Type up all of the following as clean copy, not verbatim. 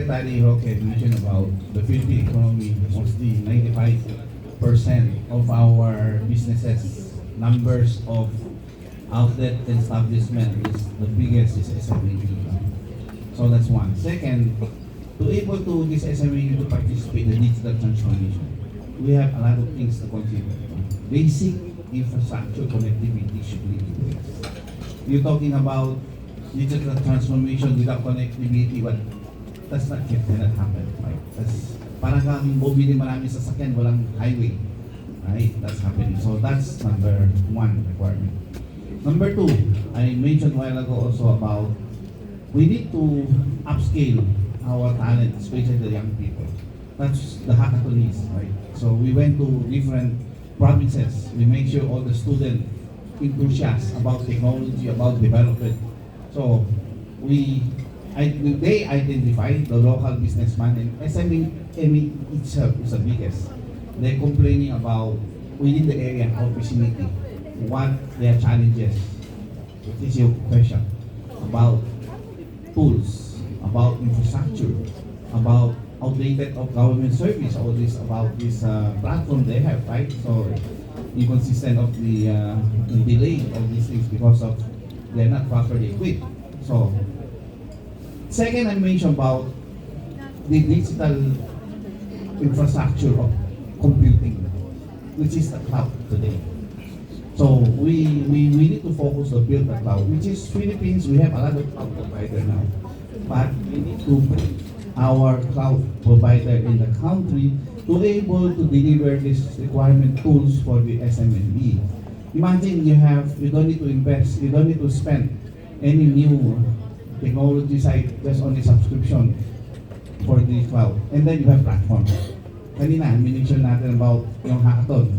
Secretary Roque mentioned about the Philippine economy, mostly 95% of our businesses, numbers of outlet and establishment is the biggest is SME. So that's one. Second, to able to this SME to participate in the digital transformation, we have a lot of things to consider. Basic infrastructure connectivity should be in place. You're talking about digital transformation without connectivity, but that's not yet cannot happen, right? That's parang kang bumili maraming sasakyan, walang highway, right? That's happening. So that's number one requirement. Number two, I mentioned a while ago also about we need to upscale our talent, especially the young people. That's the hackathon is, right? So we went to different provinces. We make sure all the students enthusiastic about technology, about development. So they identify the local businessman and SME itself is the biggest. They're complaining about within the area of vicinity, what their challenges. What is your question? About tools, about infrastructure, about outdated of government service, all this about this platform they have, right? So inconsistent of the delay of these things because of they're not properly equipped. So second, I mentioned about the digital infrastructure of computing, which is the cloud today. So we need to focus to build the cloud, which is Philippines, we have a lot of cloud provider now. But we need to put our cloud provider in the country to be able to deliver these requirement tools for the SME. Imagine you don't need to invest, you don't need to spend any new technology side, just only subscription for the cloud. And then you have platform. Kanina, mention natin about yung hackathon.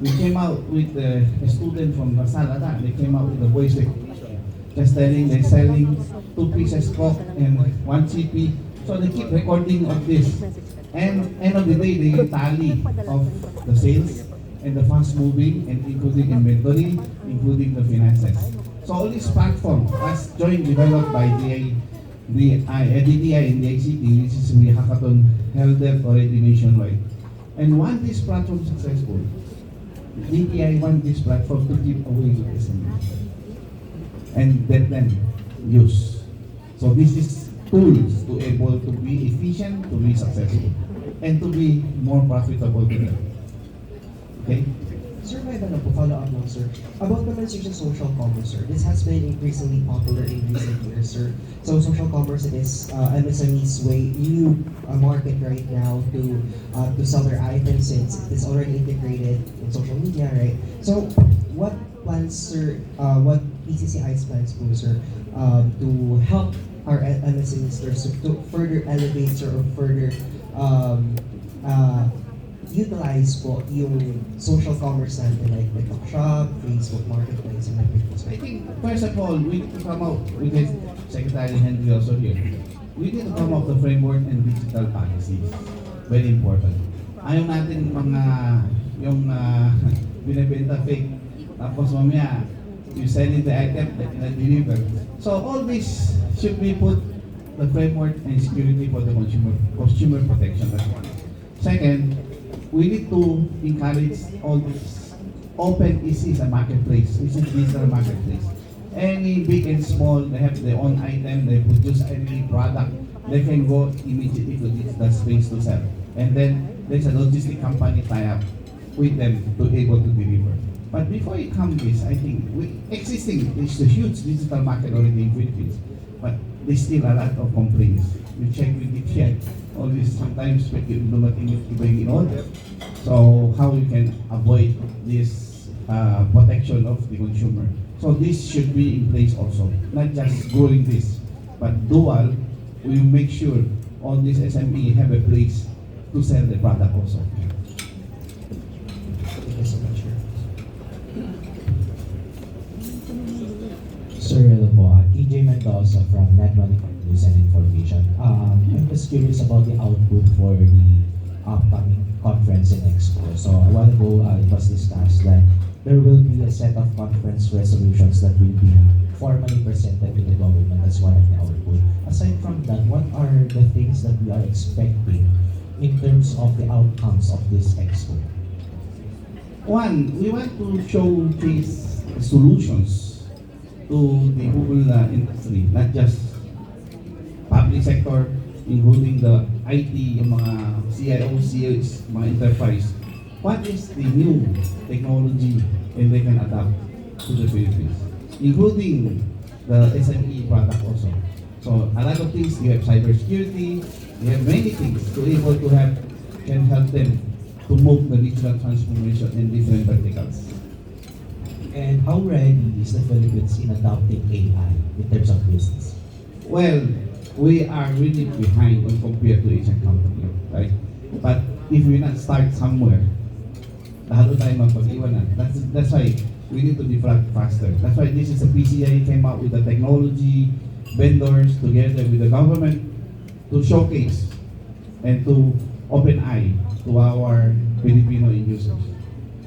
We came out with a student from Salada. They came out with a voice recognition. Just telling they're selling 2 pieces Coke and 1 CP. So they keep recording of this. And end of the day, they tally of the sales and the fast moving and including inventory, including the finances. So all this platform was joint developed by the DTI and the ICT, which is the hackathon held there already nationwide. And want this platform successful, DTI want this platform to give away to SME and let them use. So this is tools to able to be efficient, to be successful, and to be more profitable to them. Okay? Sir, may iba na po, follow-up lang, sir. About naman sir sa social commerce, sir. This has been increasingly popular in recent years, sir. So social commerce is MSME's way, new market right now to sell their items since it's already integrated in social media, right? So what plans, sir, what PCCI's plans po, sir, to help our MSMEs, sir, to further elevate, sir, or further utilize po yung social commerce natin like TikTok Shop, Facebook Marketplace, and everything. I think, first of all, we need to come out with this, Secretary Henry also here. We need to come up with the framework and digital policies. Very important. Ayaw natin yung binibenta fake. Tapos mamaya, you selling the item that you deliver. So all this should be put the framework and security for the consumer protection. That's one. Second, we need to encourage all this open is a marketplace. This is digital marketplace. Any big and small, they have their own item, they produce any product, they can go immediately to digital space to sell. And then there's a logistic company tie up with them to able to deliver. But before it comes this, I think existing, there's a huge digital market already in Philippines, but there's still a lot of complaints. You check with it here, all this sometimes dumating iba yung in order. So how you can avoid this protection of the consumer. So this should be in place also, not just growing this, but dual, we make sure all these SME have a place to sell the product also. Thank you so much, sir. Sir, hello po. TJ Mendoza from Netmonic News and Information. I'm just curious about the output for the upcoming conference and expo. So a while ago, it was discussed that there will be a set of conference resolutions that will be formally presented to the government as one of the output. Aside from that, what are the things that we are expecting in terms of the outcomes of this expo? One, we want to showcase solutions to the whole industry, not just public sector, including the IT, yung mga CIOs, CEOs, mga enterprise. What is the new technology and they can adapt to the Philippines, including the SME product also. So a lot of things, you have cybersecurity, you have many things to able to have, can help them to move the digital transformation in different verticals. And how ready is the Philippines in adopting AI in terms of business? Well, we are really behind when compared to Asian company, right? But if we not start somewhere, lalo tayo mapag-iwanan. That's why we need to defrag faster. That's why this is a PCI came out with the technology vendors together with the government to showcase and to open eye to our Filipino end users.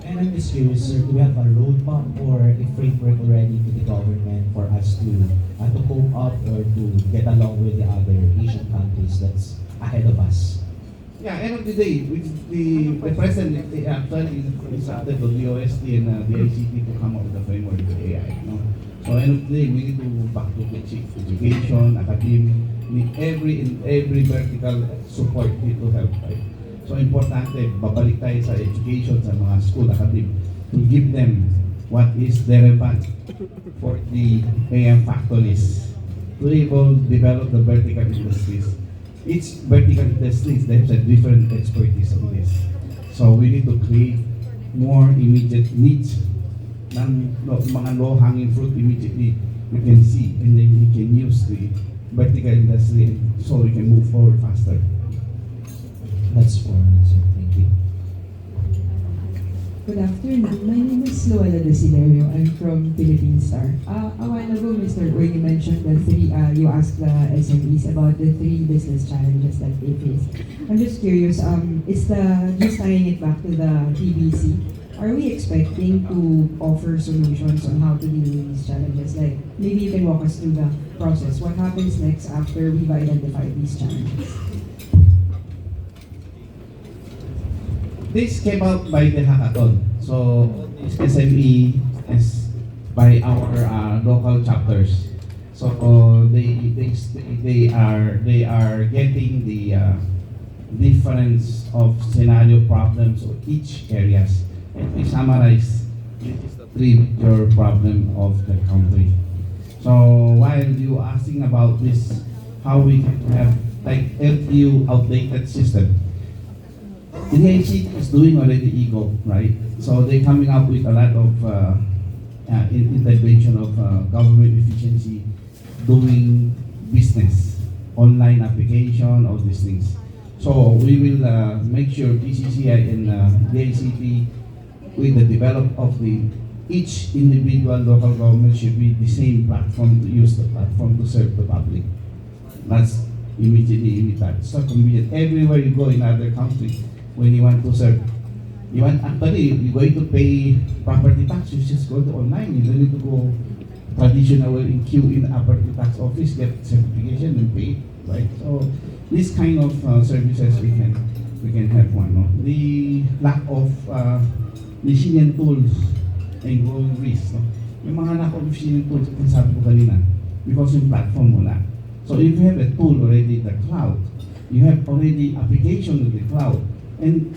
And I'm just curious, sir, do we have a roadmap or a framework already to the government for us to cope up or to get along with the other Asian countries that's ahead of us? Yeah, end of the day, with the president actually instructed the DOST and the ICT to come up with a framework with AI. No? So end of the day, we need to back to basic education, academic, in every vertical support need to help, right? So importante, babalik tayo sa education sa mga school academic to give them what is relevant for the AM factories to able develop the vertical industries. Each vertical industries there's a different expertise on this. So we need to create more immediate needs ng mga low-hanging fruit immediately we can see and then we can use the vertical industry so we can move forward faster. That's for me, sir. Thank you. Good afternoon. My name is Luella Desiderio. I'm from Philippine Star. A while ago, Mr. Uy, you mentioned the three, you asked the SMEs about the three business challenges that they face. I'm just curious, just tying it back to the TBC, are we expecting to offer solutions on how to deal with these challenges? Like, maybe you can walk us through the process. What happens next after we've identified these challenges? This came out by the hackathon. So SME is by our local chapters. So they are getting the difference of scenario problems of each areas. And we summarize this is the three major problem of the country. So while you asking about this, how we can have like LTU outdated system. The DICT is doing already EGO, right? So they're coming up with a lot of intervention of government efficiency, doing business, online application, all these things. So we will make sure PCCI and DICT with the develop of each individual local government should be the same platform to use the platform to serve the public. That's immediately immediate. It's not convenient. Everywhere you go in other countries, when you want to serve, you're going to pay property tax, you just go to online. You don't need to go traditional in queue in the property tax office, get certification and pay, right? So this kind of services we can have one. No? The lack of machine and tools and growing risk. No? Yung mga lack of machine and tools, kung sabi ko kanina, because yung platform wala. So if you have a tool already in the cloud, you have already application in the cloud, and